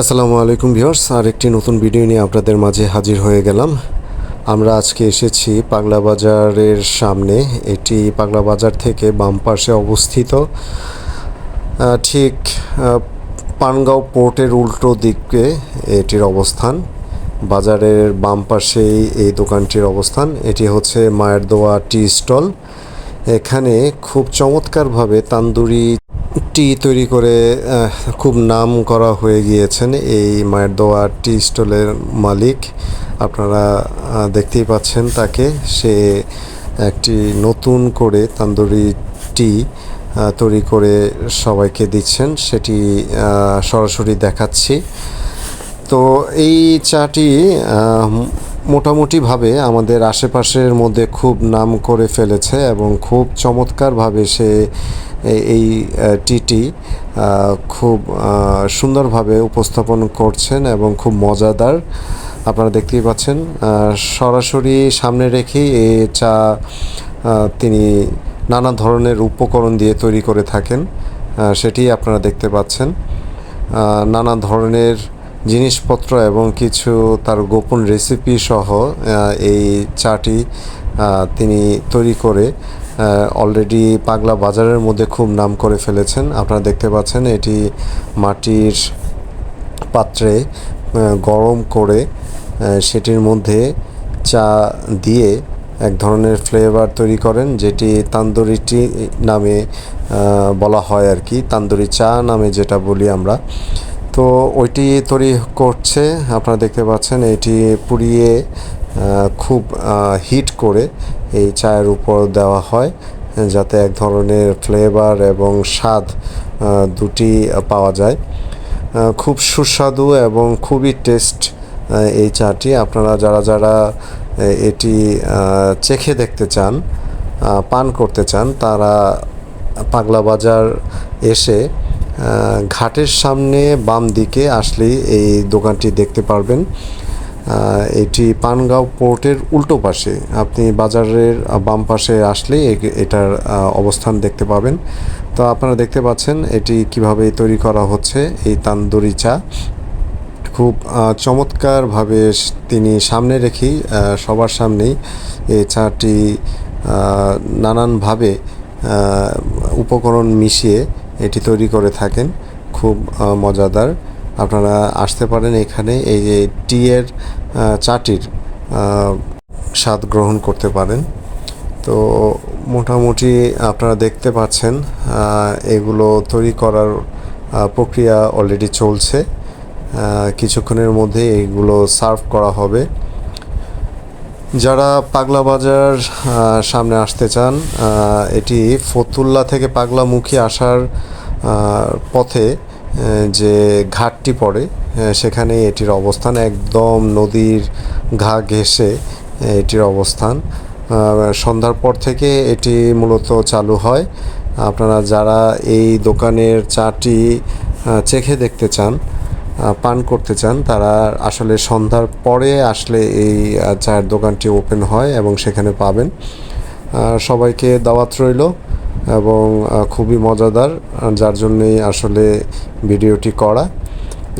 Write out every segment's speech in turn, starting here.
আসসালামু আলাইকুম ভিউয়ার্স, আর একটি নতুন ভিডিও নিয়ে আপনাদের মাঝে হাজির হয়ে গেলাম। আমরা আজকে এসেছি পাগলা বাজারের সামনে। এটি পাগলা বাজার থেকে বাম পাশে অবস্থিত, ঠিক পানগাঁও পোর্টের উল্টো দিকে এটির অবস্থান। বাজারের বাম পাশেই এই দোকানটির অবস্থান। এটি হচ্ছে মায়ের দোয়া টি স্টল। এখানে খুব চমৎকারভাবে তান্দুরি টি তৈরি করে খুব নাম করা হয়ে গিয়েছেন এই মায়ের দোয়া টি স্টলের মালিক। আপনারা দেখতেই পাচ্ছেন তাকে। সে একটি নতুন করে তান্দুরি টি তৈরি করে সবাইকে দিচ্ছেন, সেটি সরাসরি দেখাচ্ছি। তো এই চাটি মোটামুটিভাবে আমাদের আশেপাশের মধ্যে খুব নাম করে ফেলেছে এবং খুব চমৎকারভাবে সে এই টিটি খুব সুন্দরভাবে উপস্থাপন করছেন এবং খুব মজাদার। আপনারা দেখতেই পাচ্ছেন সরাসরি সামনে রেখেই এই চা তিনি নানা ধরনের উপকরণ দিয়ে তৈরি করে থাকেন, সেটি আপনারা দেখতে পাচ্ছেন। নানা ধরনের জিনিসপত্র এবং কিছু তার গোপন রেসিপি সহ এই চাটি তিনি তৈরি করে অলরেডি পাগলা বাজারের মধ্যে খুব নাম করে ফেলেছেন। আপনারা দেখতে পাচ্ছেন এটি মাটির পাত্রে গরম করে সেটির মধ্যে চা দিয়ে এক ধরনের ফ্লেভার তৈরি করেন, যেটি তান্দুরি টি নামে বলা হয় আর কি, তান্দুরি চা নামে যেটা বলি আমরা। তো ওইটি তৈরি করছে, আপনারা দেখতে পাচ্ছেন। এটি পুড়িয়ে খুব হিট করে এই চায়ের উপর দেওয়া হয়, যাতে এক ধরনের ফ্লেভার এবং স্বাদ দুটি পাওয়া যায়। খুব সুস্বাদু এবং খুবই টেস্ট এই চাটি। আপনারা যারা এটি চেখে দেখতে চান, পান করতে চান, তারা পাগলা বাজার এসে ঘাটের সামনে বাম দিকে আসলেই এই দোকানটি দেখতে পারবেন। এটি পানগাঁও পোর্টের উল্টো পাশে। আপনি বাজারের বাম পাশে আসলেই এটার অবস্থান দেখতে পাবেন। তো আপনারা দেখতে পাচ্ছেন এটি কিভাবে তৈরি করা হচ্ছে, এই তান্দুরি চা। খুব চমৎকারভাবে তিনি সামনে রেখেই সবার সামনেই এই চাটি নানানভাবে উপকরণ মিশিয়ে এটি তৈরি করে থাকেন। খুব মজাদার। আপনারা আসতে পারেন এখানে, এই যে টিয়ের চাটির স্বাদ গ্রহণ করতে পারেন। তো মোটামুটি আপনারা দেখতে পাচ্ছেন এগুলো তৈরি করার প্রক্রিয়া অলরেডি চলছে। কিছুক্ষণের মধ্যে এইগুলো সার্ভ করা হবে। যারা পাগলা বাজার সামনে আসতে চান, এটি ফতুল্লা থেকে পাগলামুখী আসার পথে যে ঘাটটি পড়ে সেখানে এটির অবস্থান। একদম নদীর ঘা ঘেঁষে এটির অবস্থান। সন্ধ্যার পর থেকে এটি মূলত চালু হয়। আপনারা যারা এই দোকানের চাটি চেখে দেখতে চান, পান করতে চান, তারা আসলে সন্ধ্যার পরে আসলে এই চায়ের দোকানটি ওপেন হয় এবং সেখানে পাবেন। সবাইকে দাওয়াত রইল এবং খুবই মজাদার, যার জন্যই আসলে ভিডিওটি করা।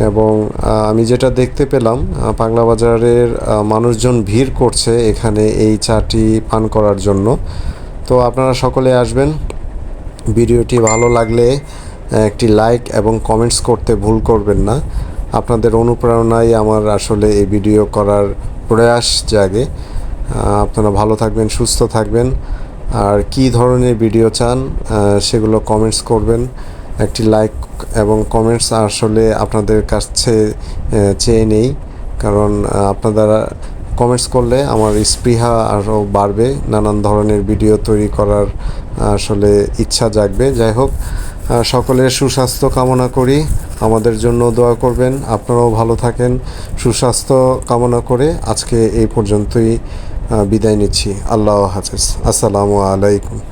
এবং আমি যেটা দেখতে পেলাম, পাগলা বাজারের মানুষজন ভিড় করছে এখানে এই চাটি পান করার জন্য। তো আপনারা সকলে আসবেন। ভিডিওটি ভালো লাগলে একটি লাইক এবং কমেন্টস করতে ভুল করবেন না। আপনাদের অনুপ্রেরণাই আমার আসলে এই ভিডিও করার প্রয়াস জাগে। আপনারা ভালো থাকবেন, সুস্থ থাকবেন। আর কী ধরনের ভিডিও চান সেগুলো কমেন্টস করবেন। একটি লাইক এবং কমেন্টস আসলে আপনাদের কাছে চেয়ে নেই, কারণ আপনারা কমেন্টস করলে আমার স্পৃহা আরও বাড়বে, নানান ধরনের ভিডিও তৈরি করার আসলে ইচ্ছা জাগবে। যাই হোক, সকলের সুস্বাস্থ্য কামনা করি। আমাদের জন্য দোয়া করবেন। আপনারাও ভালো থাকেন, সুস্বাস্থ্য কামনা করে আজকে এই পর্যন্তই বিদায় নিচ্ছি। আল্লাহ হাফেজ। আসসালামু আলাইকুম।